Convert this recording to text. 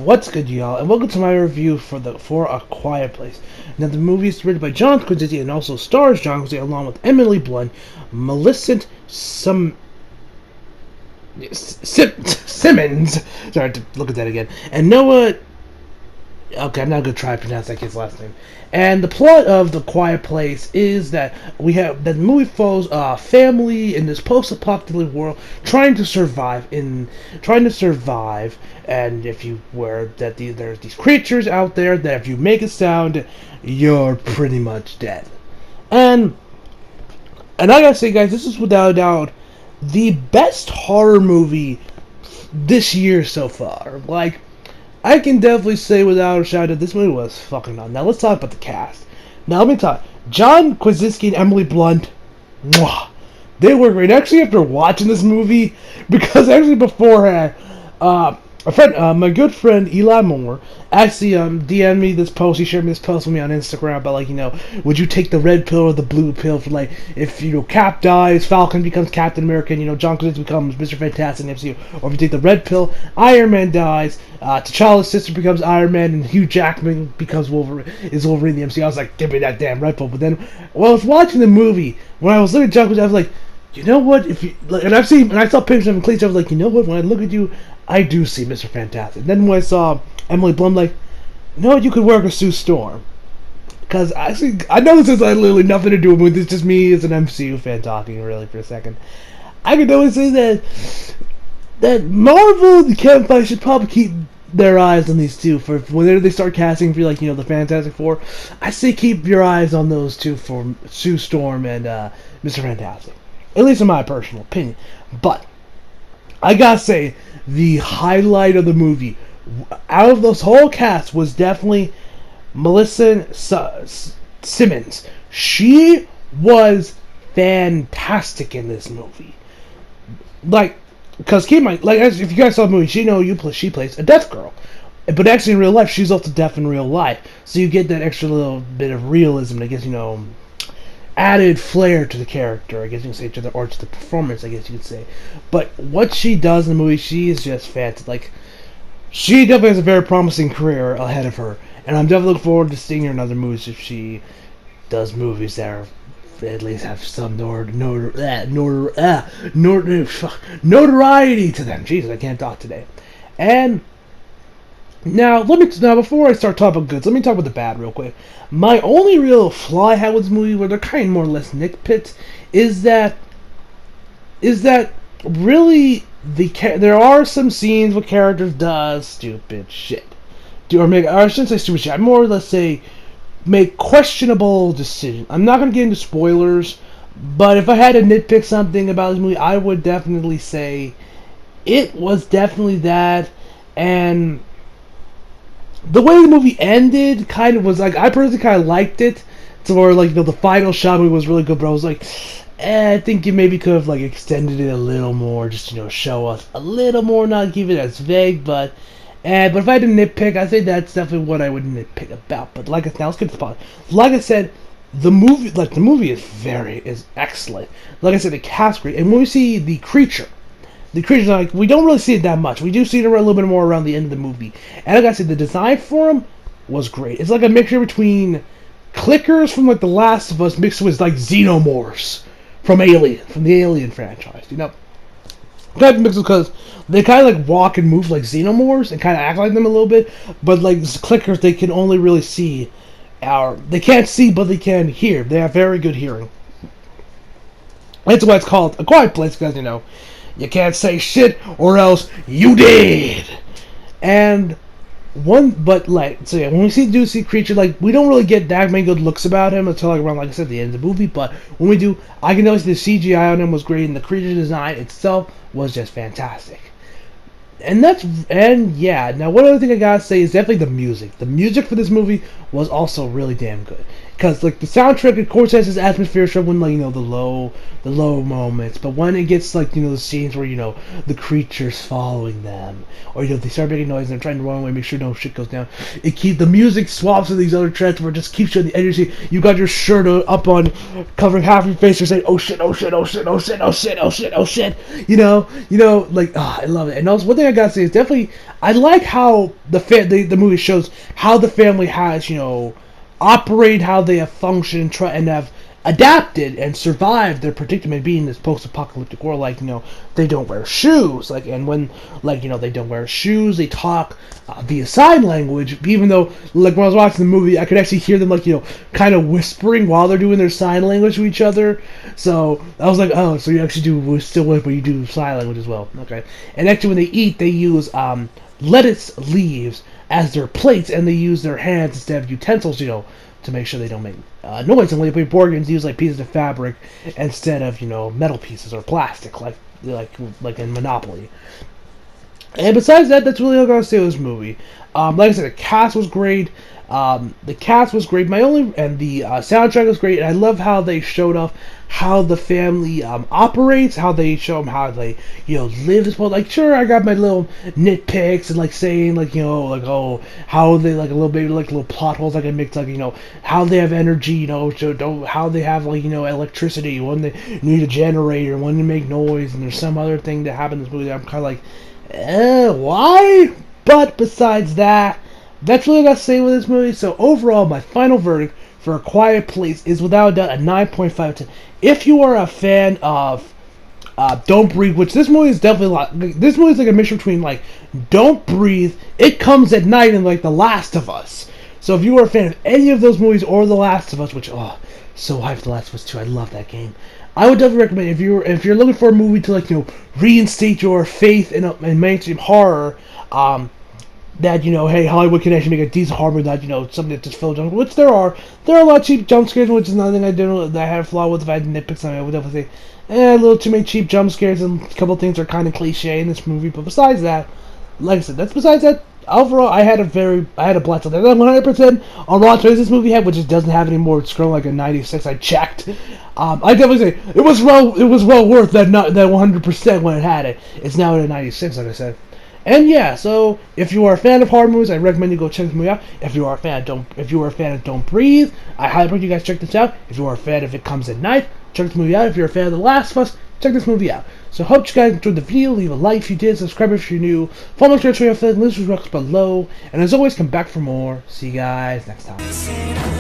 What's good, y'all, and welcome to my review for A Quiet Place. Now, the movie is written by John Krasinski and also stars John Krasinski along with Emily Blunt, Millicent Simmons. Sorry to look at that again, and Noah. Okay, I'm not gonna try to pronounce that kid's last name. And the plot of The Quiet Place is that the movie follows a family in this post-apocalyptic world trying to survive. And if you were that there's these creatures out there that if you make a sound, you're pretty much dead. And I gotta say, guys, this is without a doubt the best horror movie this year so far. Like, I can definitely say without a shadow that this movie was fucking on. Now let's talk about the cast. Now let me talk. John Krasinski and Emily Blunt, mwah, they were great. Actually, after watching this movie, because actually beforehand, my good friend Eli Moore actually DM'd me this post. He shared me this post with me on Instagram about, like, would you take the red pill or the blue pill for, like, if Cap dies, Falcon becomes Captain America, and John Krasinski becomes Mr. Fantastic in MCU, or if you take the red pill, Iron Man dies, T'Challa's sister becomes Iron Man, and Hugh Jackman becomes Wolverine in the MCU. I was like, give me that damn red pill. But then when I was watching the movie, when I was looking at John Krasinski, I was like, you know what? And I saw pictures of him clean. I was like, you know what? When I look at you, I do see Mr. Fantastic. Then when I saw Emily Blunt, like, you could work with Sue Storm. Because actually, I know this has literally nothing to do with it. It's just me as an MCU fan talking, really, for a second. I can only say that Marvel and Kevin Feige should probably keep their eyes on these two for whenever they start casting for, like, the Fantastic Four. I say keep your eyes on those two for Sue Storm and Mr. Fantastic. At least in my personal opinion. But I gotta say, the highlight of the movie, out of this whole cast, was definitely Melissa Simmons. She was fantastic in this movie. Like, because keep in mind, like, if you guys saw the movie, she plays a deaf girl. But actually, in real life, she's also deaf in real life. So you get that extra little bit of realism, I guess, added flair to the character, I guess you can say, or to the performance, I guess you could say. But what she does in the movie, she is just fantastic. Like, she definitely has a very promising career ahead of her, and I'm definitely looking forward to seeing her in other movies if she does movies that are, at least have some notoriety to them. Jesus, I can't talk today. And now before I start talking about goods, let me talk about the bad real quick. My only real flaw I had with this movie, where they're kind of more or less nitpicks, is that really there are some scenes where characters does stupid shit, or I shouldn't say stupid shit. I more or less say make questionable decisions. I'm not gonna get into spoilers, but if I had to nitpick something about this movie, I would definitely say it was definitely that. And the way the movie ended kind of was like, I personally kind of liked it. So, or like, the final shot movie was really good, but I was like, I think you maybe could have, like, extended it a little more, just, show us a little more, not keep it as vague, but if I had to nitpick, I'd say that's definitely what I would nitpick about. But now let's get to the plot. Like I said, the movie is excellent. Like I said, the cast great, and when we see the creatures, like, we don't really see it that much. We do see it a little bit more around the end of the movie. And like I said, the design for them was great. It's like a mixture between clickers from, like, The Last of Us mixed with, like, xenomorphs from the Alien franchise. Kind of mixed because they kind of, like, walk and move like xenomorphs and kind of act like them a little bit. But, like, clickers, they can only really see they can't see, but they can hear. They have very good hearing. That's why it's called A Quiet Place, because, you can't say shit or else you did. And when we see creature, like, we don't really get that many good looks about him until, like, around, like I said, the end of the movie. But when we do, I can notice the CGI on him was great, and the creature design itself was just fantastic. Now one other thing I gotta say is definitely the music. The music for this movie was also really damn good. because like the soundtrack of course has this atmosphere show when like the low moments, but when it gets like the scenes where the creatures following them, or they start making noise and they're trying to run away, make sure no shit goes down. The music swaps to these other tracks where it just keeps you in the energy. You got your shirt up on, covering half your face. You're saying, "Oh shit! Oh shit! Oh shit! Oh shit! Oh shit! Oh shit! Oh shit!" I love it. And also, one thing I gotta say is definitely I like how the movie shows how the family has operate, how they have functioned, and have adapted and survived their predicament being this post-apocalyptic world. They don't wear shoes, and when they don't wear shoes, they talk via sign language, even though when I was watching the movie I could actually hear them kind of whispering while they're doing their sign language to each other. So I was like, oh, so you actually do still whip, but you do sign language as well. Okay. And actually when they eat, they use lettuce leaves as their plates, and they use their hands instead of utensils, to make sure they don't make noise. And Leopold Borgans use pieces of fabric instead of metal pieces or plastic, like in Monopoly. And besides that, that's really all I gotta say of this movie. Like I said, the cast was great. The cast was great. And the soundtrack was great. And I love how they showed off how the family operates, how they show them how they live this world. Sure, I got my little nitpicks and saying how they a little bit little plot holes I can mix, how they have energy, how they have electricity when they need a generator, when they make noise, and there's some other thing that happened in this movie that I'm kind of why? But besides that, that's really all I gotta say with this movie. So overall, my final verdict for A Quiet Place is without a doubt a 9.5 out of 10. If you are a fan of Don't Breathe, which this movie is definitely this movie is a mixture between Don't Breathe, It Comes at Night, and The Last of Us. So if you are a fan of any of those movies or The Last of Us, which so hyped The Last of Us 2, I love that game. I would definitely recommend if you're looking for a movie to reinstate your faith in mainstream horror. That hey, Hollywood can actually make a decent horror movie, that something that just fills jump, which there are a lot of cheap jump scares, which is another thing that I had a flaw with. If I had nitpicks on it, I would definitely say a little too many cheap jump scares, and a couple of things are kind of cliche in this movie. But besides that, like I said, overall I had a blast. That 100% on Rotten Tomatoes this movie had, which it doesn't have anymore. It's scrolling a 96. I checked. I definitely say it was well worth that 100% when it had it. It's now at a 96, like I said. And yeah, so if you are a fan of horror movies, I recommend you go check this movie out. If you are a fan of Don't Breathe, I highly recommend you guys check this out. If you are a fan of It Comes at Night, check this movie out. If you're a fan of The Last of Us, check this movie out. So hope you guys enjoyed the video. Leave a like if you did, subscribe if you're new, follow my Twitter, links below, and as always, come back for more. See you guys next time.